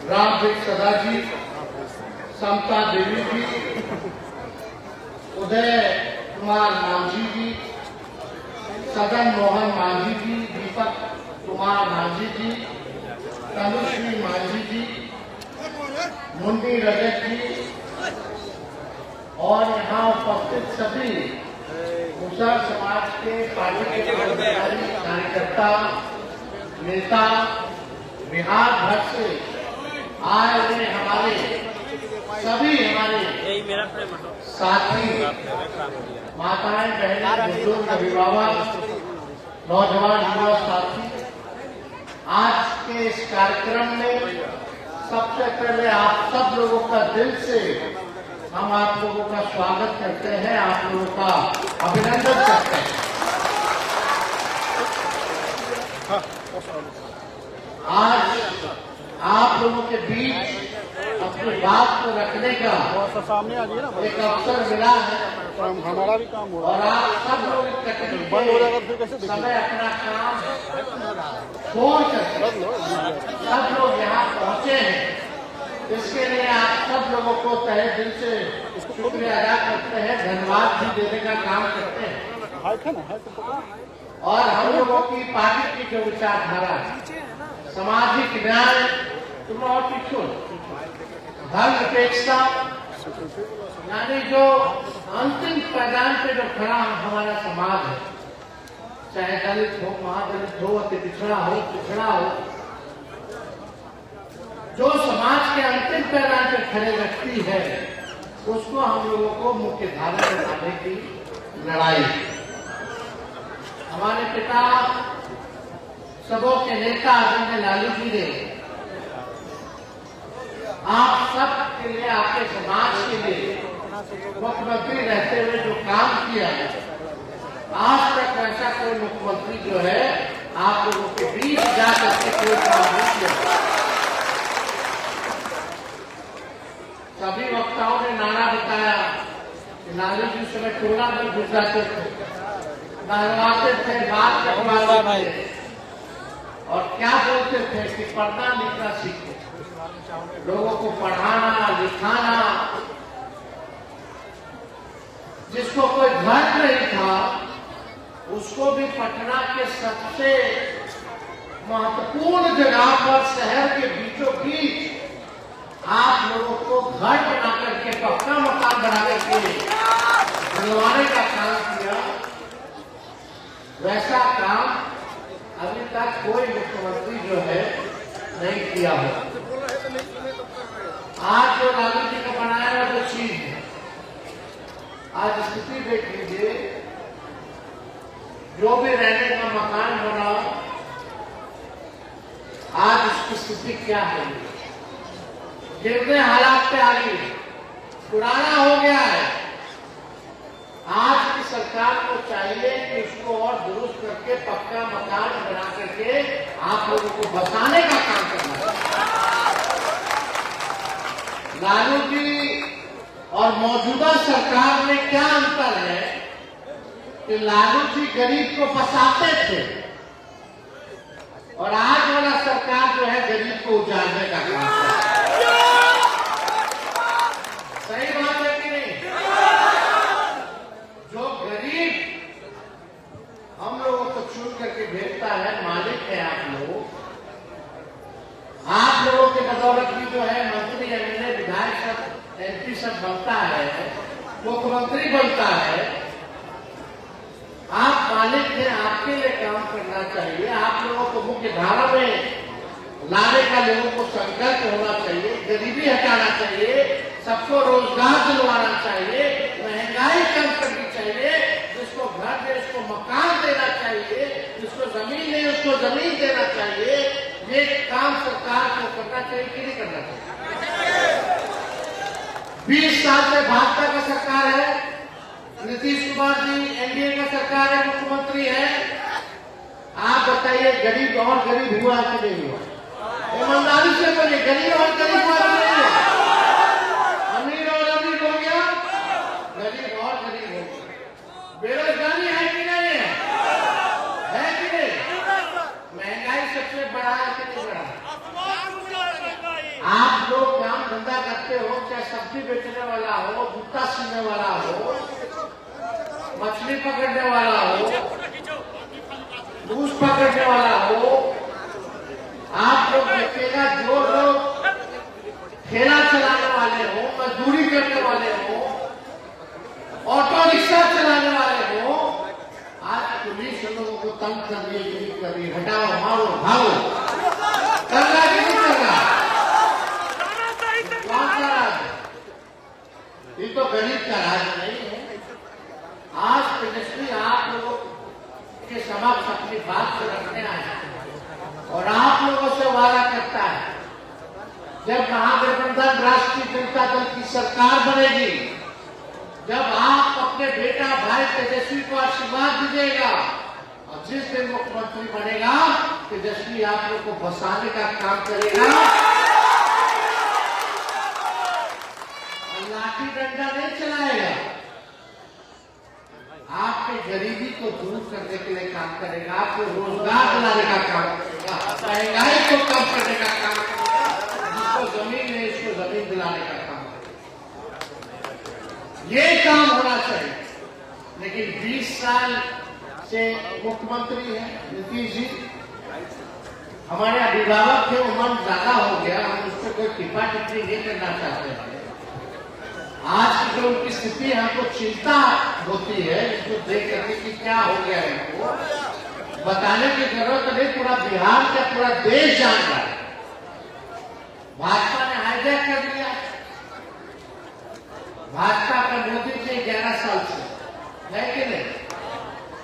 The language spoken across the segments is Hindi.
रामदेव सदा जी, समता देवी जी, उदय कुमार मांझी जी, सदन मोहन मांझी जी, दीपक कुमार मांझी जी, तनुश्री मांझी जी, मुन्नी रजत जी और यहाँ उपस्थित सभी मुसहर समाज के पार्टी के पदाधिकारी, कार्यकर्ता, नेता, बिहार भर से आए हुए हमारे साथी, माताएं, बहनें, बुजुर्ग, अभिभावक, नौजवान युवा साथी, आज के इस कार्यक्रम में सबसे पहले आप सब लोगों का दिल से हम आप लोगों का स्वागत करते हैं, आप लोगों का अभिनंदन करते हैं। आज आप लोगों के बीच अपनी बात को रखने का सामने आ गया ना एक अवसर मिला है हमारा भी काम हो रहा और आप सब लोग तकलीफ बंद हो जाएगा फिर कैसे समय अपना काम छोड़ करके सब लोग यहाँ पहुँचे हैं। इसके लिए आप सब लोगों को तहे दिल से शुक्रिया अदा करते हैं, धन्यवाद भी देने का काम करते हैं। और हम लोगों की पार्टी की जो विचारधारा सामाजिक न्याय, धर्मनिरपेक्षता, यानी जो अंतिम पैदान पे जो खड़ा हमारा समाज है, चाहे दलित हो, महादलित हो, अति पिछड़ा हो, जो समाज के अंतिम पैदान पे खड़े व्यक्ति है, उसको हम लोगों को मुख्य धारा में लाने की लड़ाई। हमारे पिता सबों के नेता आदरणीय लालू जी ने आप सब के लिए, आपके समाज के लिए मुख्यमंत्री रहते हुए जो काम किया है, आज तक ऐसा कोई मुख्यमंत्री जो है आप लोगों के बीच जा करके कोई काम नहीं किया। सभी वक्ताओं ने नारा बताया कि लालू जी उस समय टोला में घुस जाते थे, नहवाते थे, बात करवाते थे और क्या बोलते थे कि पढ़ना लिखना सीखो, लोगों को पढ़ाना लिखाना। जिसको कोई घर नहीं था उसको भी पटना के सबसे महत्वपूर्ण जगह पर, शहर के बीचों बीच आप लोगों को घर बना करके, पक्का मकान बना करके बनवाने का काम किया। वैसा काम अभी तक कोई मुख्यमंत्री जो है नहीं किया है। आज जो लालू जी का बनाया है वो चीज है। आज स्थिति देख लीजिए, जो भी रहने का मकान बना, आज उसकी स्थिति क्या है, गिरने हालात पे आ गई, पुराना हो गया है। आज की सरकार को चाहिए कि उसको और दुरुस्त करके पक्का मकान बना करके आप लोगों को बसाने का काम करना है। लालू जी और मौजूदा सरकार में क्या अंतर है कि लालू जी गरीब को बसाते थे और आज वाला सरकार जो है गरीब को उजाड़ने का काम करती है। सही बात है कि नहीं? जो गरीब हम लोगों को चुन करके भेजता है, मालिक है आप लोगों के बदौलत भी जो है मंत्री, एमएलए, विधायक सब, एमपी सब बनता है, मुख्यमंत्री बनता है। आप मालिक हैं, आपके लिए काम करना चाहिए। आप लोगों को मुख्य धारा में लाने का लोगों को संकल्प होना चाहिए, गरीबी हटाना चाहिए, सबको रोजगार दिलवाना चाहिए, महंगाई कम करनी चाहिए, जिसको घर दे उसको मकान देना चाहिए, जिसको जमीन नहीं उसको जमीन देना चाहिए। ये काम सरकार को करना चाहिए कि नहीं करना चाहिए? 20 साल से भाजपा का सरकार है, नीतीश कुमार जी एनडीए का सरकार है, मुख्यमंत्री है। आप बताइए गरीब और गरीब हुआ कि नहीं हुआ? ईमानदारी से बोलिए, गरीब और गरीब हुआ कि नहीं हुआ? अमीर और अमीर हो गया, गरीब और गरीब हो गया। बेरोजगारी है कि नहीं है? है कि नहीं? महंगाई सबसे बड़ा है कि नहीं बड़ा? आप धंधा करते हो, चाहे सब्जी बेचने वाला हो, जूता सीने वाला हो, मछली पकड़ने वाला हो, दूध पकड़ने वाला हो, आप लोग देखिएगा जो लोग ठेला चलाने वाले हो, मजदूरी करने वाले हो, ऑटो रिक्शा चलाने वाले हो, आज पुलिस लोगों को तंग कर रही है, हटाओ, मारो, भागो, कर रहा कि नहीं कर रहा? कौन सा राज? ये तो गरीब का राज नहीं है। आज तेजस्वी आप लोगों के समक्ष अपनी बात को रखने आए और आप लोगों से वादा करता है, जब महागठबंधन राष्ट्रीय जनता दल की सरकार बनेगी, जब आप अपने बेटा भाई तेजस्वी को आशीर्वाद दीजिएगा और जिस दिन मुख्यमंत्री बनेगा, तेजस्वी आप लोग को बसाने का काम करेगा, लाठी डंडा नहीं चलाएगा, आपके गरीबी को दूर करने के लिए काम करेगा, आपको रोजगार दिलाने का काम करेगा, महंगाई को कम करने का काम करेगा, जिसको जमीन है इसको जमीन दिलाने का काम करेगा। ये काम होना चाहिए। लेकिन 20 साल से मुख्यमंत्री है नीतीश जी, हमारे अभिभावक थे, उम्र ज्यादा हो गया, हम उस पर कोई टिप्पा टिप्पणी नहीं करना चाहते हैं। आज की जो उनकी स्थिति है, हमको चिंता होती है इसको देख करके कि क्या हो गया है। इनको बताने की जरूरत नहीं, पूरा बिहार का पूरा देश जान रहा है। भाजपा ने हाईजैक कर दिया, भाजपा का मोदी जी 11 साल से है कि नहीं?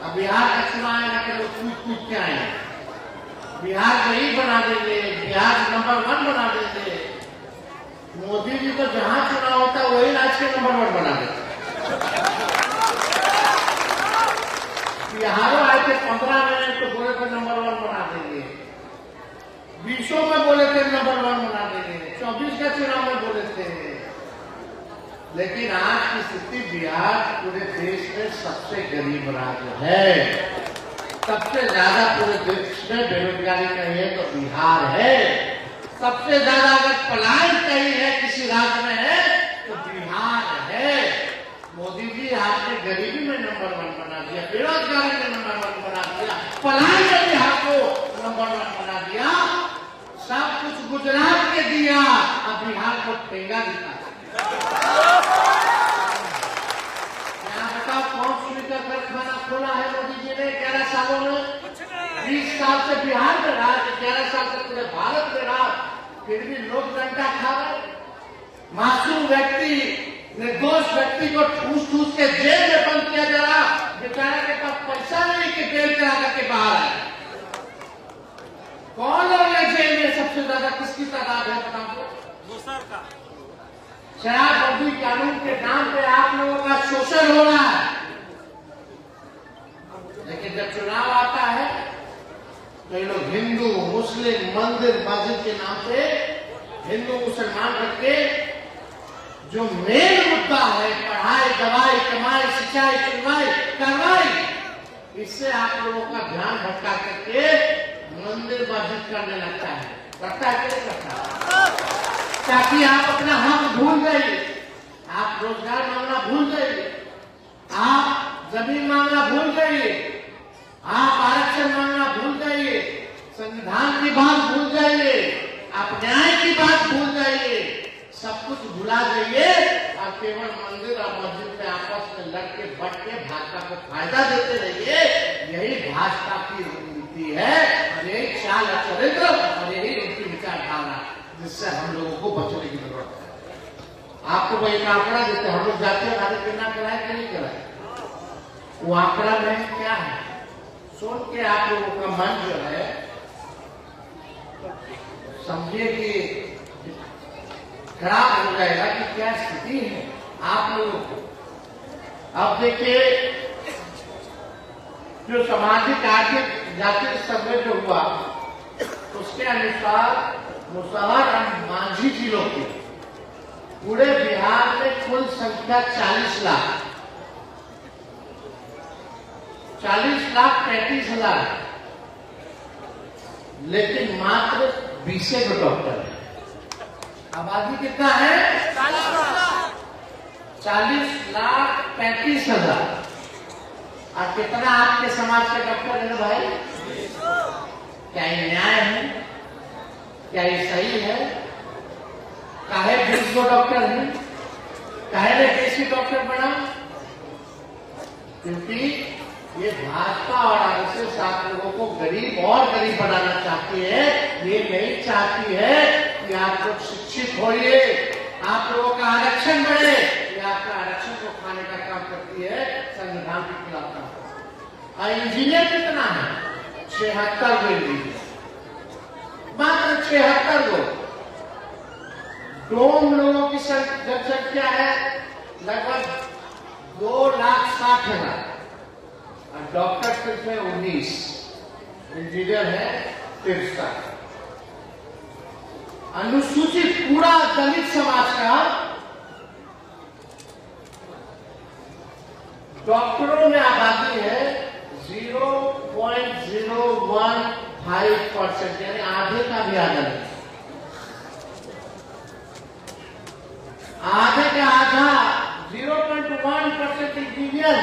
अब बिहार का चुनाव आएगा कि लोग कूद के आए, बिहार वही बना देंगे, बिहार नंबर 1 बना देंगे। मोदी जी तो जहां चुनाव होता है वही राज्य के नंबर 1 बना देते। बिहारों आए थे 15 में तो बोले थे नंबर 1 बना देंगे, 20 में बोले थे नंबर 1 बना देंगे, 24 का चुनाव में बोले थे। लेकिन आज की स्थिति बिहार पूरे देश में सबसे गरीब राज्य है, सबसे ज्यादा पूरे देश में बेरोजगारी कहीं है तो बिहार है, सबसे ज्यादा अगर पलायन कहीं है किसी राज्य में है तो बिहार है। मोदी जी आपने गरीबी में नंबर 1 बना दिया, बेरोजगारी में नंबर 1 बना दिया, पलायन में बिहार को नंबर 1 बना दिया, सब कुछ गुजरात के दिया, अब बिहार को ठेंगा दिखा। बताओ कौन स्वीटर कारखाना खोला है मोदी जी ने 11 सालों में? 20 साल से बिहार में रहा, 11 साल से पूरे भारत में रहा, फिर भी लोग डंडा खा रहे। मासूम व्यक्ति, निर्दोष व्यक्ति को ठूस ठूस के जेल में बंद किया जा रहा, बेचारे के पास पैसा नहीं कि जेल करा करके बाहर आए। कौन लोग है जेल में? सबसे ज्यादा किसकी तादाद है बताओ? शराबबंदी कानून के नाम पे आप लोगों का शोषण हो रहा है, लेकिन जब चुनाव आता है तो ये लोग हिंदू मुस्लिम मंदिर मस्जिद के नाम पे हिंदू मुसलमान करके जो मेन मुद्दा है पढ़ाई दवाई कमाई सिंचाई सुनवाई कार्रवाई, इससे आप लोगों का ध्यान भटका करके मंदिर मस्जिद करने लगता है। करता है क्या करता है? ताकि आप अपना हक भूल गए, आप रोजगार मांगना भूल गए, आप जमीन मांगना भूल गए, आप आरक्षण मांगना भूल गए, संविधान की बात भूल जाइए, आप न्याय की बात भूल जाइए, सब कुछ भुला जाइए और केवल मंदिर और मस्जिद में आपस में लड़ के बट के भाजपा को फायदा देते रहिए। यही भाजपा की नीति है और यही चाल चरित्र और यही उनकी विचारधारा, जिससे हम लोगों को बचने की जरूरत है। आपको वो एक आंकड़ा देते, हम लोग जाते हैं भारत बिना कराए कि नहीं कराए, वो आंकड़ा में क्या है सुन के आप लोगों का मन जो है समझिए कि खराब हो जाएगा कि क्या स्थिति है आप लोगों को। अब देखिए जो सामाजिक आर्थिक जातीय सर्वे जो हुआ उसके अनुसार मुसहर और मांझी जिलों की पूरे बिहार में कुल संख्या 40,35,000, लेकिन मात्र 20 डॉक्टर है। आबादी कितना है? 40,35,000। और कितना आपके समाज के डॉक्टर है भाई? क्या ये न्याय है? क्या ये सही है? काहे 20 गो डॉक्टर है? काहे ने देसी डॉक्टर बना? क्योंकि ये भाजपा और आरएसएस आप लोगों को गरीब और गरीब बनाना चाहती है। ये नहीं चाहती है कि आप लोग शिक्षित होइए, आप लोगों का आरक्षण बढ़े। ये आपका आरक्षण को खाने का काम करती है, संविधान के खिलाफ काम करती है। और इंजीनियर कितना है? 76 गो इंजीनियर, मात्र 76 गो। डोम लोगों की जनसंख्या है लगभग 2,60,000 और डॉक्टर सिर्फ है 19, इंजीनियर है 63। अनुसूचित पूरा दलित समाज का डॉक्टरों में आबादी है 0.015%, यानी आधे का भी आधा नहीं। आधे का आधा 0.1% इंजीनियर।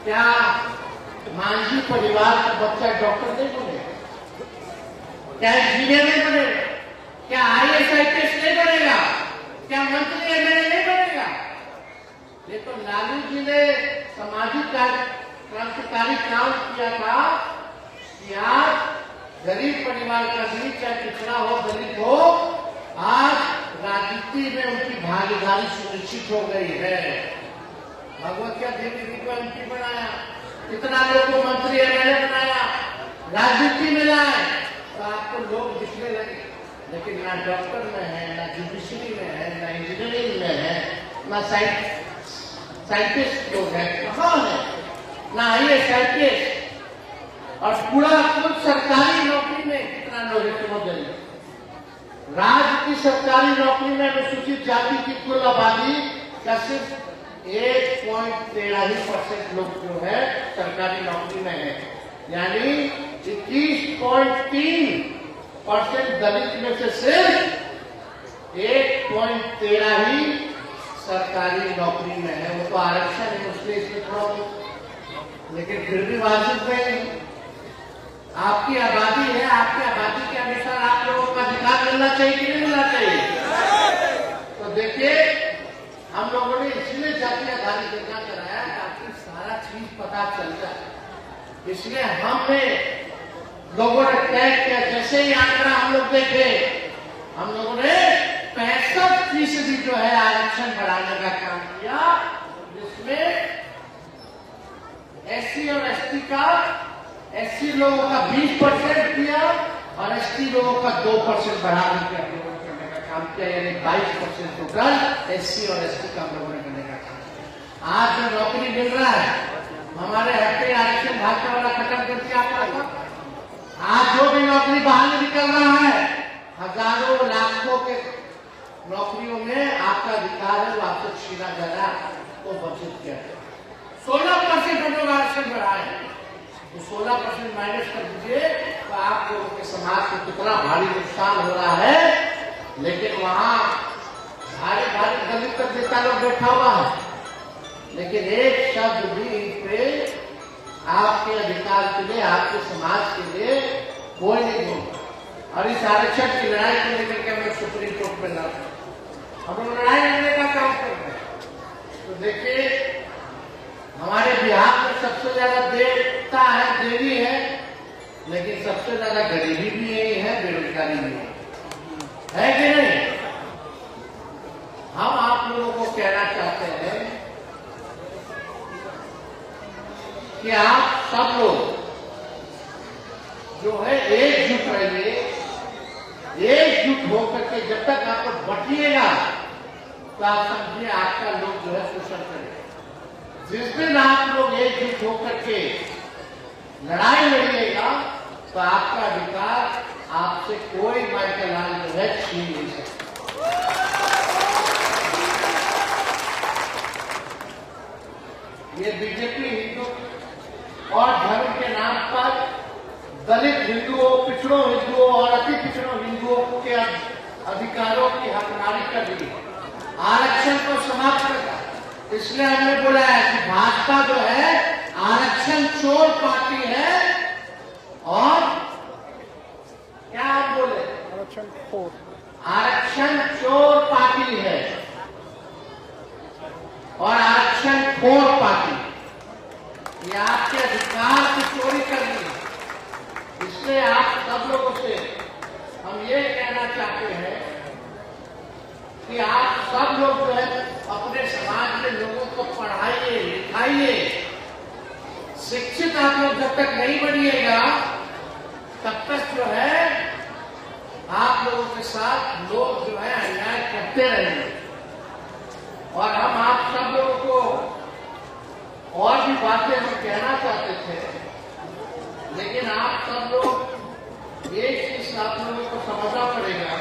क्या मांझी परिवार का बच्चा डॉक्टर नहीं बनेगा? क्या इंजीनियर नहीं बनेगा? क्या IAS IPS नहीं बनेगा? क्या मंत्री एमएलए नहीं बनेगा? ये तो लालू जी ने सामाजिक क्रांतिकारी काम किया था कि आज गरीब परिवार का भी, चाहे पिछड़ा हो दलित हो, आज राजनीति में उनकी भागीदारी सुनिश्चित हो गई है। भगवतिया देवी जी को MP बनाया, कितना लोग को मंत्री एमएलए बनाया, राजनीति में लाए, तो आपको लोग दिखने लगे। लेकिन ना डॉक्टर में है, ना जुडिशरी में है, ना इंजीनियरिंग में है, ना साइंटिस्ट लोग हैं, कहाँ है? ना IAS IPS। और पूरा कुल सरकारी नौकरी में कितना लोग हैं? राज्य की सरकारी नौकरी में अनुसूचित जाति की कुल आबादी का सिर्फ 1.13% लोग जो है सरकारी नौकरी में है, यानी 21.3% दलित में से सिर्फ 1.13 ही सरकारी नौकरी में है। वो तो आरक्षण है, उसलिए इसमें थोड़ा, लेकिन फिर भी वाजिब नहीं। आपकी आबादी है, आपकी आबादी के अनुसार आप लोगों को अधिकार मिलना चाहिए कि नहीं मिलना चाहिए? तो देखिए, हम लोगों ने इसलिए जातीय आधारित योजना कराया ताकि सारा चीज पता चल जाए। इसलिए हमने लोगों ने तय किया, जैसे ही आंकड़ा हम लोग देखे, हम लोगों ने 65% जो है आरक्षण बढ़ाने का काम किया, जिसमें SC और ST का, SC लोगों का 20% किया और ST लोगों का 2% बढ़ाने का काम किया, यानी 22% टोटल SC और ST का हम लोगों ने करने का काम किया। आज जो नौकरी मिल रहा है, हमारे हफ्ते आरक्षण भाजपा वाला खत्म कर दिया आपका। आज जो भी नौकरी बाहर निकल रहा है, हजारों लाखों के नौकरियों में आपका अधिकार है, वो आपसे छीना जा रहा है, तो वंचित किया जाए। 16% हम लोग आरक्षण बढ़ाए, तो 16% माइनस कर दीजिए तो आप लोगों के समाज को कितना भारी नुकसान हो रहा है। लेकिन वहां भारी भारी दलित का नेता लोग बैठा हुआ है, लेकिन एक शब्द भी इन पे आपके अधिकार के लिए, आपके समाज के लिए कोई नहीं बोलता। और इस आरक्षण की लड़ाई को लेकर के हम लोग सुप्रीम कोर्ट में लड़ रहे हैं, हम लोग लड़ाई लड़ने का काम कर रहे हैं। तो देखिए, हमारे बिहार में सबसे ज्यादा देवता है, देवी है, लेकिन सबसे ज्यादा गरीबी भी यही है, बेरोजगारी भी है कि नहीं? हम आप लोगों को कहना चाहते हैं कि आप सब लोग जो है एकजुट रहिए, एकजुट होकर के जब तक आप बटिएगा तो आप समझिए आपका लोग जो है शोषण करेगा। जिस दिन आप लोग एकजुट होकर के लड़ाई लड़िएगा तो आपका अधिकार आपसे कोई माइकल लाल जो है छीन नहीं सकता। ये बीजेपी हिंदू और धर्म के नाम पर दलित हिंदुओं, पिछड़ों हिंदुओं और अति पिछड़ों हिंदुओं के अधिकारों की हकदारी कर दी, आरक्षण को समाप्त कर। इसलिए हमने बोला है कि भाजपा जो है आरक्षण चोर पार्टी है। और क्या आप बोले? आरक्षण खोर। आरक्षण चोर पार्टी है और आरक्षण खोर पार्टी। ये आपके अधिकार की चोरी कर रही है। इसलिए आप सब लोगों से हम ये कहना चाहते हैं कि आप सब लोग जो है अपने समाज के लोगों को पढ़ाइए, लिखाइए। शिक्षित आप लोग जब तक नहीं बनिएगा तब तक जो है आप लोगों के साथ लोग जो है अन्याय करते रहेंगे। और हम आप सब लोगों को और भी बातें हम कहना चाहते थे, लेकिन आप सब लोग एक चीज आप लोगों को समझना पड़ेगा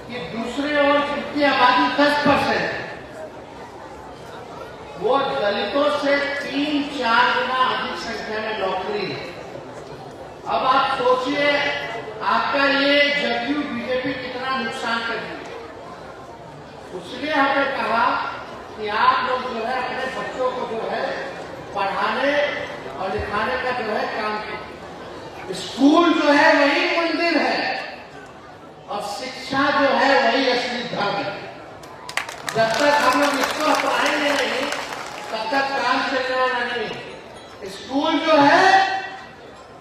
कि दूसरे ओर जिनकी आबादी 10% वो दलितों से 3-4 गुना अधिक संख्या में नौकरी है। अब आप सोचिए आपका ये जदयू बीजेपी कितना नुकसान कर रही है। इसलिए हमने कहा कि आप लोग जो है अपने बच्चों को जो है पढ़ाने और लिखाने का जो है काम करें। स्कूल जो है वही मंदिर है और शिक्षा जो है वही असली धर्म है। जब तक हम लोग इसको अपनाएंगे नहीं तब तक काम चलने वाला नहीं। स्कूल जो है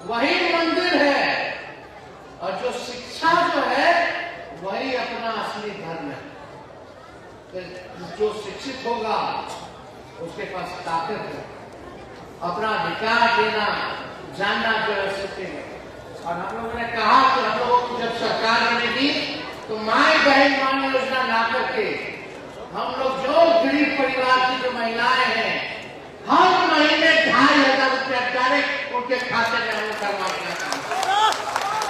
वही मंदिर है और जो शिक्षा जो है वही अपना असली धर्म है। जो शिक्षित होगा उसके पास ताकत है, अपना अधिकार देना जानना जो है सीखेगा। और हम लोगों ने कहा कि हम लोगों को जब सरकार बनेगी तो माई बहन मान योजना ला करके हम लोग जो गरीब परिवार की जो महिलाएं हैं हर महीने 2,500 रुपया डायरेक्ट उनके खाते में हम करवा देंगे।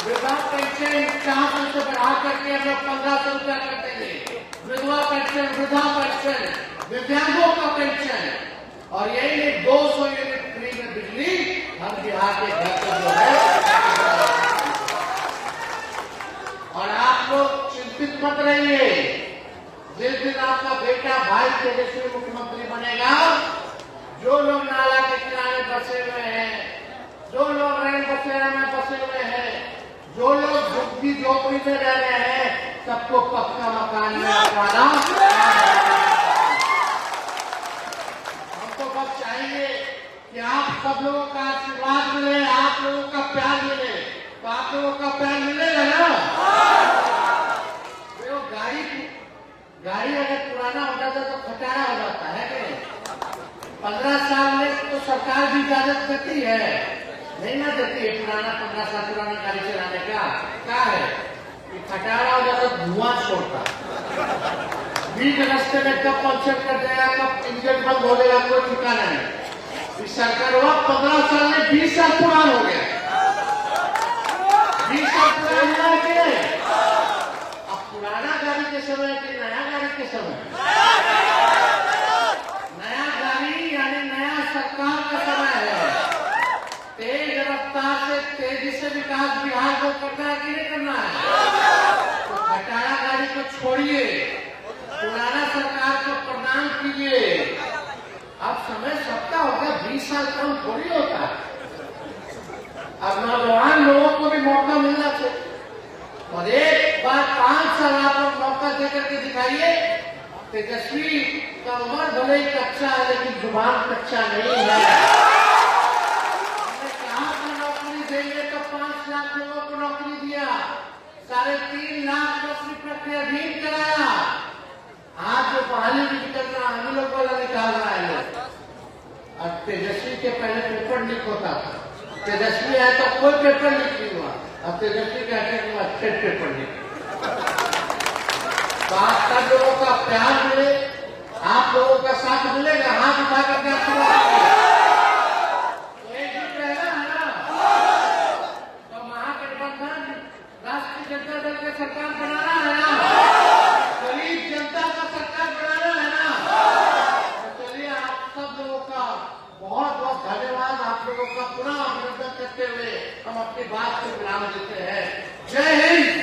विधवा पेंशन 400 से बढ़ा करके हम लोग 1,500 रुपया कर देंगे। विधवा पेंशन, वृद्धा पेंशन, दिव्यांगों का पेंशन और यही नहीं 200 यूनिट फ्री में बिजली हम बिहार के घर पर जो है। और आप लोग चिंतित मत रहिए, जिस दिन आपका बेटा भाई तेजस्वी मुख्यमंत्री बनेगा, जो लोग नाला के किनारे बसे हुए हैं, जो लोग रेल बसेरा में बसे हुए हैं, जो लोग झुग्गी झोपड़ी में रह रहे हैं, सबको पक्का मकान में रखवाना। हमको बस चाहिए कि आप सब लोगों का आशीर्वाद मिले, आप लोगों का प्यार मिले। तो आप लोगों का प्यार मिलेगा ना? तो गाड़ी अगर पुराना हो जाता तो खटारा हो जाता है कि 15 साल में तो सरकार भी इजाजत देती है, नहीं ना देती है पुराना 15 साल पुराना गाड़ी चलाने का। क्या है कि खटारा हो जाता धुआं छोड़ता, बीच रास्ते में कब पंचर कर देगा, कब इंजन बंद हो जाएगा, कोई ठिकाना नहीं। इस सरकार हुआ 15 साल में 20 साल पुराना हो गया। 20 साल पुराना हो गया के अब पुराना गाड़ी के समय कि नया गाड़ी के समय? नया गाड़ी यानी नया सरकार का समय है। तेज रफ्तार से तेजी से विकास बिहार को करना है कि नहीं करना है? तो खटारा गाड़ी को छोड़िए, पुराना सरकार को प्रणाम कीजिए। अब समय सबका हो गया, 20 साल कम थोड़ी होता है। अब नौजवान लोगों को भी मौका मिलना चाहिए और एक बार 5 साल आप लोग मौका देकर के दिखाइए। तेजस्वी का उम्र भले ही कच्चा है लेकिन जुबान कच्चा नहीं है। हमने कहा था नौकरी देंगे तो 5 लाख लोगों को नौकरी दिया, 3.5 लाख नौकरी प्रक्रियाधीन कराया। आज जो बहाली भी निकल रहा है हम लोग वाला निकाल रहा है लोग। अब तेजस्वी के पहले पेपर लीक होता था, तेजस्वी आया तो कोई पेपर लीक नहीं हुआ। अब तेजस्वी के आने के बाद फिर पेपर लीक। तो आप सब लोगों का प्यार मिले, आप लोगों का साथ मिलेगा, हाथ उठा करके आप तो एक ही रहेगा है ना? तो महागठबंधन राष्ट्रीय जनता दल की सरकार बनाना है ना? गरीब जनता का सरकार बनाना है ना? तो चलिए आप सब लोगों का बहुत बहुत धन्यवाद। आप लोगों का पुनः अभिनंदन करते हुए हम अपनी बात को विराम देते हैं। जय हिंद।